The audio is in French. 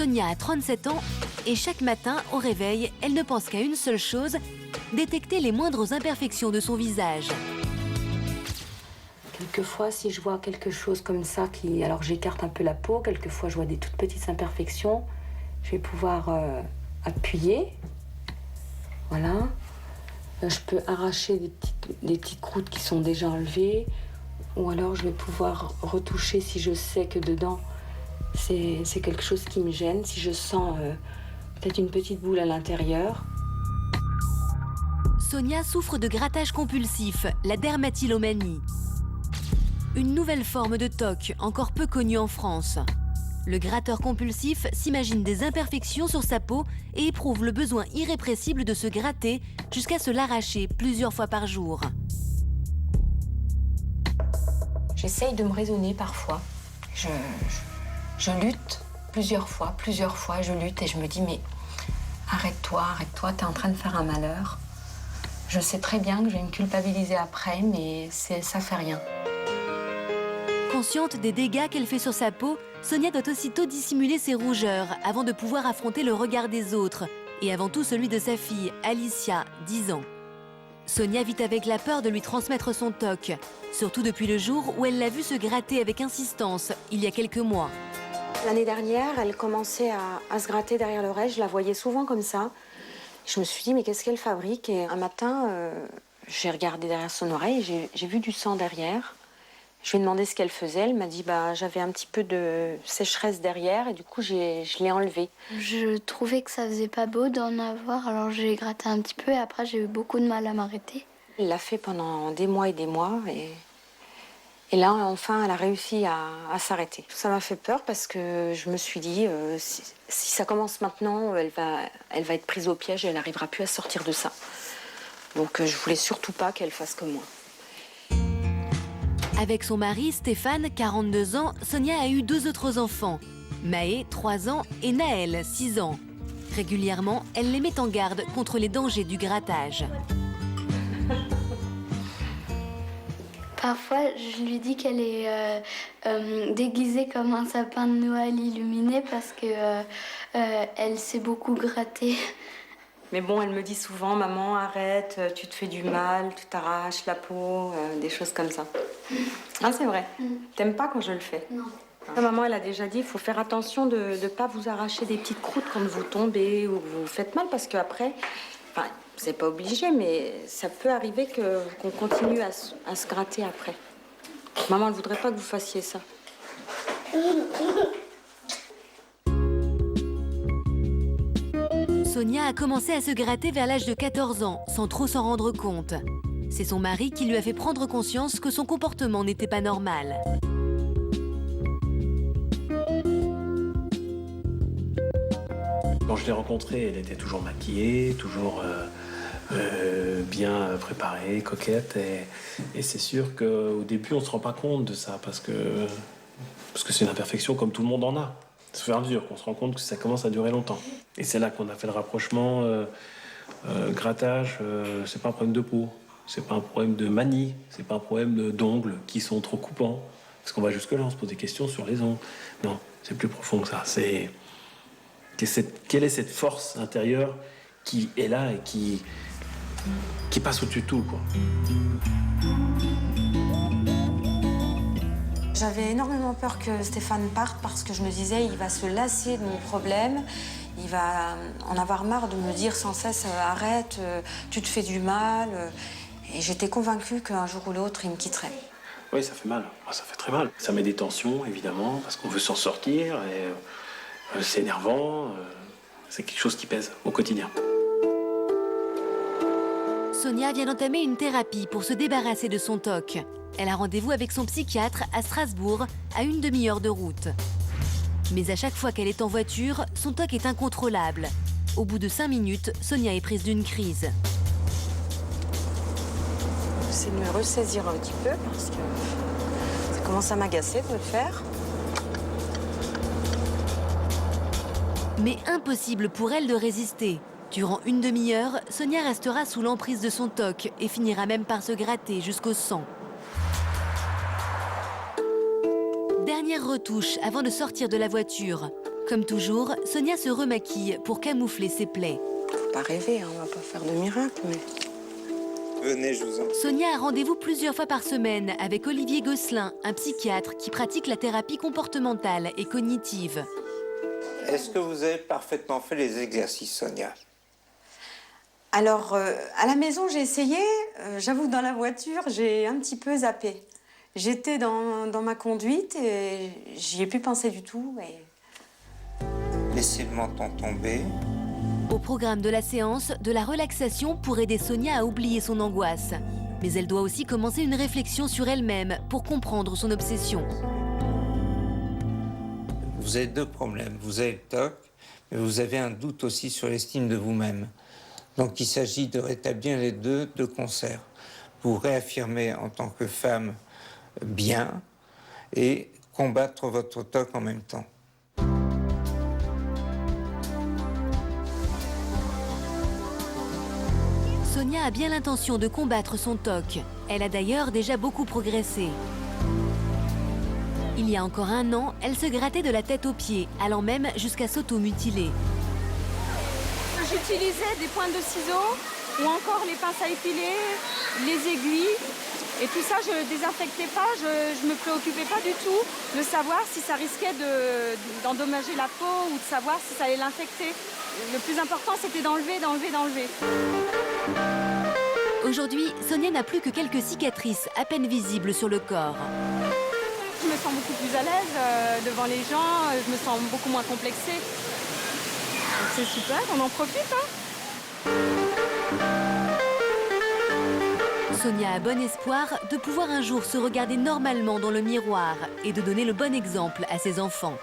Sonia a 37 ans et chaque matin, au réveil, elle ne pense qu'à une seule chose, détecter les moindres imperfections de son visage. Quelquefois, si je vois quelque chose comme ça, alors j'écarte un peu la peau, quelquefois je vois des toutes petites imperfections, je vais pouvoir appuyer, voilà. Je peux arracher des petites croûtes qui sont déjà enlevées, ou alors je vais pouvoir retoucher si je sais que dedans c'est quelque chose qui me gêne, si je sens peut-être une petite boule à l'intérieur. Sonia souffre de grattage compulsif, la dermatillomanie. Une nouvelle forme de TOC, encore peu connue en France. Le gratteur compulsif s'imagine des imperfections sur sa peau et éprouve le besoin irrépressible de se gratter jusqu'à se l'arracher plusieurs fois par jour. J'essaye de me raisonner parfois. Je lutte plusieurs fois, je lutte et je me dis mais arrête-toi, t'es en train de faire un malheur. Je sais très bien que je vais me culpabiliser après, mais ça fait rien. Consciente des dégâts qu'elle fait sur sa peau, Sonia doit aussitôt dissimuler ses rougeurs avant de pouvoir affronter le regard des autres, et avant tout celui de sa fille, Alicia, 10 ans. Sonia vit avec la peur de lui transmettre son TOC, surtout depuis le jour où elle l'a vu se gratter avec insistance, il y a quelques mois. L'année dernière, elle commençait à se gratter derrière l'oreille, je la voyais souvent comme ça. Je me suis dit, mais qu'est-ce qu'elle fabrique? Et un matin, j'ai regardé derrière son oreille, j'ai vu du sang derrière. Je lui ai demandé ce qu'elle faisait. Elle m'a dit j'avais un petit peu de sécheresse derrière et du coup je l'ai enlevée. Je trouvais que ça faisait pas beau d'en avoir, alors j'ai gratté un petit peu et après j'ai eu beaucoup de mal à m'arrêter. Elle l'a fait pendant des mois et là enfin elle a réussi à s'arrêter. Ça m'a fait peur parce que je me suis dit si ça commence maintenant, elle va être prise au piège et elle n'arrivera plus à sortir de ça. Donc je voulais surtout pas qu'elle fasse comme moi. Avec son mari, Stéphane, 42 ans, Sonia a eu 2 autres enfants. Maë, 3 ans, et Naël, 6 ans. Régulièrement, elle les met en garde contre les dangers du grattage. Parfois, je lui dis qu'elle est déguisée comme un sapin de Noël illuminé parce que elle s'est beaucoup gratter. Mais bon, elle me dit souvent, maman, arrête, tu te fais du mal, tu t'arraches la peau, des choses comme ça. Ah, c'est vrai. T'aimes pas quand je le fais? Non. Maman, elle a déjà dit, il faut faire attention de ne pas vous arracher des petites croûtes quand vous tombez ou vous faites mal, parce qu'après, enfin, c'est pas obligé, mais ça peut arriver qu'on continue à se gratter après. Maman, elle voudrait pas que vous fassiez ça. Sonia a commencé à se gratter vers l'âge de 14 ans, sans trop s'en rendre compte. C'est son mari qui lui a fait prendre conscience que son comportement n'était pas normal. Quand je l'ai rencontrée, elle était toujours maquillée, toujours bien préparée, coquette. Et c'est sûr qu'au début, on ne se rend pas compte de ça parce que c'est une imperfection comme tout le monde en a. C'est au fur et à mesure qu'on se rend compte que ça commence à durer longtemps. Et c'est là qu'on a fait le rapprochement. Grattage, c'est pas un problème de peau, c'est pas un problème de manie, c'est pas un problème d'ongles qui sont trop coupants. Parce qu'on va jusque-là, on se pose des questions sur les ongles. Non, c'est plus profond que ça. C'est quelle est cette force intérieure qui est là et qui passe au-dessus de tout, quoi. J'avais énormément peur que Stéphane parte parce que je me disais, il va se lasser de mon problème. Il va en avoir marre de me dire sans cesse « Arrête, tu te fais du mal ». Et j'étais convaincue qu'un jour ou l'autre, il me quitterait. Oui, ça fait mal. Ça fait très mal. Ça met des tensions, évidemment, parce qu'on veut s'en sortir. Et c'est énervant. C'est quelque chose qui pèse au quotidien. Sonia vient d'entamer une thérapie pour se débarrasser de son TOC. Elle a rendez-vous avec son psychiatre à Strasbourg, à une demi-heure de route. Mais à chaque fois qu'elle est en voiture, son TOC est incontrôlable. Au bout de 5 minutes, Sonia est prise d'une crise. J'essaie de me ressaisir un petit peu parce que ça commence à m'agacer de le faire. Mais impossible pour elle de résister. Durant une demi-heure, Sonia restera sous l'emprise de son TOC et finira même par se gratter jusqu'au sang. Dernière retouche avant de sortir de la voiture. Comme toujours, Sonia se remaquille pour camoufler ses plaies. Faut pas rêver, hein, on va pas faire de miracle, mais... Venez, je vous en prie. Sonia a rendez-vous plusieurs fois par semaine avec Olivier Gosselin, un psychiatre qui pratique la thérapie comportementale et cognitive. Est-ce que vous avez parfaitement fait les exercices, Sonia? Alors, à la maison, j'ai essayé. J'avoue, dans la voiture, j'ai un petit peu zappé. J'étais dans ma conduite et j'y ai plus pensé du tout. Et... Laissez le menton tomber. Au programme de la séance, de la relaxation pour aider Sonia à oublier son angoisse. Mais elle doit aussi commencer une réflexion sur elle-même pour comprendre son obsession. Vous avez deux problèmes. Vous avez le TOC, mais vous avez un doute aussi sur l'estime de vous-même. Donc il s'agit de rétablir les deux de concert. Vous réaffirmer en tant que femme bien et combattre votre TOC en même temps. Sonia a bien l'intention de combattre son TOC. Elle a d'ailleurs déjà beaucoup progressé. Il y a encore un an, elle se grattait de la tête aux pieds, allant même jusqu'à s'auto-mutiler. J'utilisais des pointes de ciseaux ou encore les pinces à épiler, les aiguilles. Et tout ça, je ne désinfectais pas, je ne me préoccupais pas du tout de savoir si ça risquait d'endommager la peau ou de savoir si ça allait l'infecter. Le plus important, c'était d'enlever, d'enlever, d'enlever. Aujourd'hui, Sonia n'a plus que quelques cicatrices à peine visibles sur le corps. Je me sens beaucoup plus à l'aise devant les gens, je me sens beaucoup moins complexée. C'est super, on en profite, hein. Sonia a bon espoir de pouvoir un jour se regarder normalement dans le miroir et de donner le bon exemple à ses enfants.